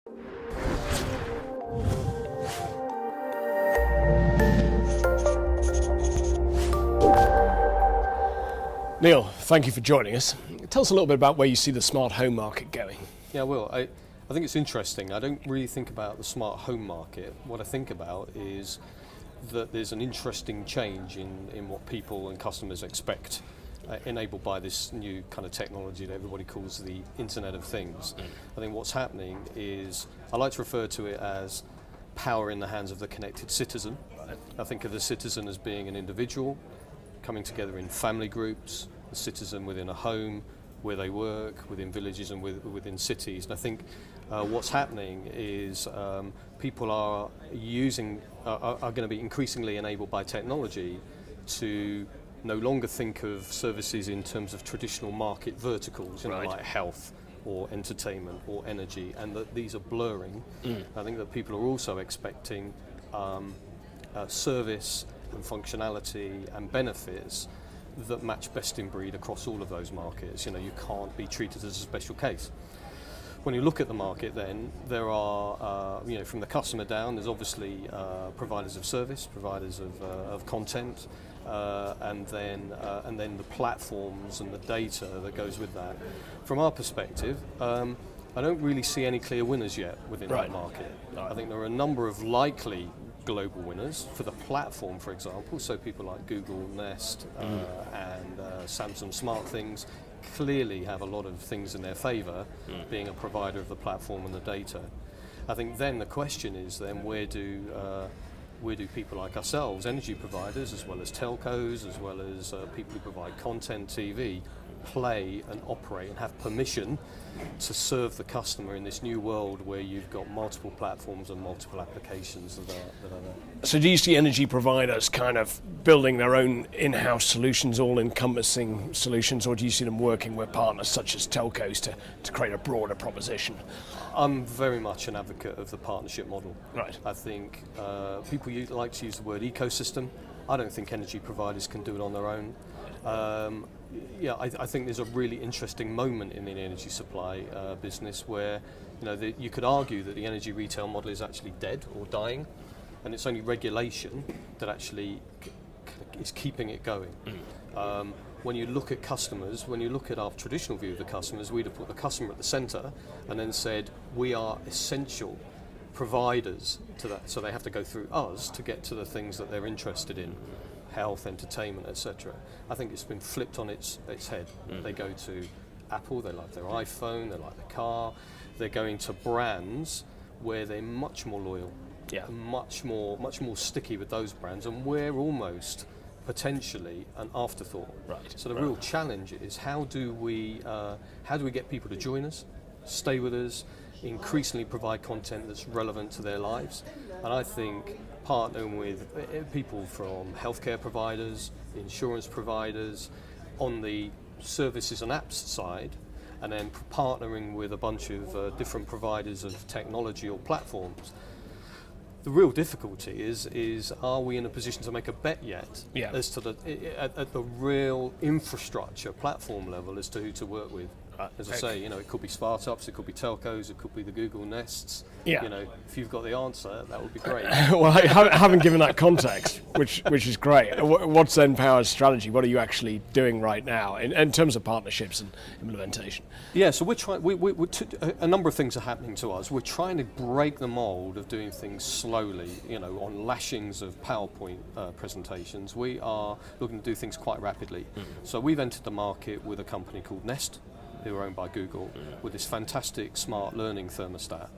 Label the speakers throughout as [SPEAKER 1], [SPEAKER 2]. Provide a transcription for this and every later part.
[SPEAKER 1] Neil, thank you for joining us. Tell us a little bit about where you see the smart home market going.
[SPEAKER 2] Yeah, well, I think it's interesting. I don't really think about the smart home market. What I think about is that there's an interesting change in what people and customers expect, enabled by this new kind of technology that everybody calls the Internet of Things. I think what's happening is, I like to refer to it as power in the hands of the connected citizen. I think of the citizen as being an individual, coming together in family groups, the citizen within a home, where they work, within villages and within cities. And I think what's happening is people are going to be increasingly enabled by technology to no longer think of services in terms of traditional market verticals, like health or entertainment or energy, and that these are blurring. I think that people are also expecting service and functionality and benefits that match best in breed across all of those markets. You can't be treated as a special case. When you look at the market, then there are, from the customer down, there's obviously providers of service, providers of content, and then the platforms and the data that goes with that. From our perspective, I don't really see any clear winners yet within that market. I think there are a number of likely global winners for the platform, for example. So people like Google Nest and Samsung SmartThings clearly have a lot of things in their favor, being a provider of the platform and the data. I think then the question is then where do people like ourselves, energy providers, as well as telcos, as well as people who provide content, TV, play and operate and have permission to serve the customer in this new world where you've got multiple platforms and multiple applications that are there.
[SPEAKER 1] So do you see energy providers kind of building their own in-house solutions, all-encompassing solutions, or do you see them working with partners such as telcos to create a broader proposition?
[SPEAKER 2] I'm very much an advocate of the partnership model.
[SPEAKER 1] Right.
[SPEAKER 2] I think people like to use the word ecosystem. I don't think energy providers can do it on their own. I think there's a really interesting moment in the energy supply business where you could argue that the energy retail model is actually dead or dying, and it's only regulation that actually is keeping it going. When you look at customers, when you look at our traditional view of the customers, we'd have put the customer at the centre and then said we are essential providers to that, so they have to go through us to get to the things that they're interested in. Health, entertainment, etc. I think it's been flipped on its head. They go to Apple, they like their iPhone, they like their car. They're going to brands where they're much more loyal, much more sticky with those brands, and we're almost potentially an afterthought.
[SPEAKER 1] Right.
[SPEAKER 2] So the real challenge is how do we get people to join us, stay with us, increasingly provide content that's relevant to their lives. And I think partnering with people from healthcare providers, insurance providers, on the services and apps side, and then partnering with a bunch of different providers of technology or platforms. The real difficulty is are we in a position to make a bet yet as to at the real infrastructure platform level as to who to work with? As I say, it could be startups, it could be telcos, it could be the Google Nests. If you've got the answer, that would be great.
[SPEAKER 1] Well, I haven't given that context, which is great. What's npower's strategy? What are you actually doing right now in terms of partnerships and implementation?
[SPEAKER 2] Yeah, so we're trying. A number of things are happening to us. We're trying to break the mold of doing things slowly. On lashings of PowerPoint presentations, we are looking to do things quite rapidly. So we've entered the market with a company called Nest, who are owned by Google, with this fantastic smart learning thermostat,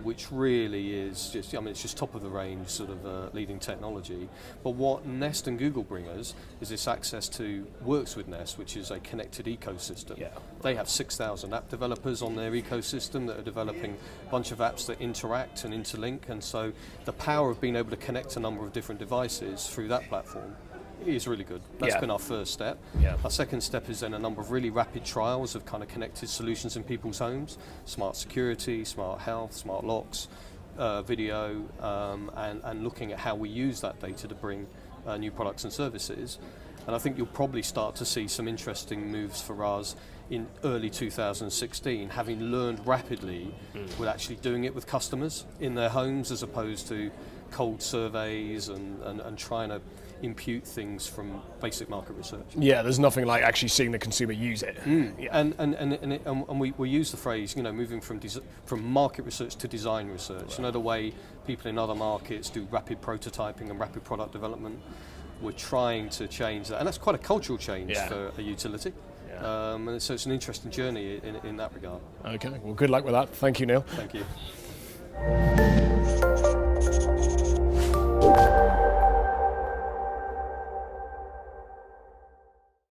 [SPEAKER 2] which really is it's just top of the range sort of leading technology. But what Nest and Google bring us is this access to Works with Nest, which is a connected ecosystem. They have 6,000 app developers on their ecosystem that are developing a bunch of apps that interact and interlink, and so the power of being able to connect a number of different devices through that platform is really good. That's been our first step. Our second step is then a number of really rapid trials of kind of connected solutions in people's homes, smart security, smart health, smart locks, video, and looking at how we use that data to bring new products and services. And I think you'll probably start to see some interesting moves for us in early 2016, having learned rapidly with actually doing it with customers in their homes as opposed to cold surveys and trying to impute things from basic market research.
[SPEAKER 1] Yeah, there's nothing like actually seeing the consumer use it. Yeah.
[SPEAKER 2] And we use the phrase, moving from market research to design research. The way people in other markets do rapid prototyping and rapid product development. We're trying to change that, and that's quite a cultural change for a utility. And so it's an interesting journey in that regard.
[SPEAKER 1] Okay, well, good luck with that. Thank you, Neil.
[SPEAKER 2] Thank you.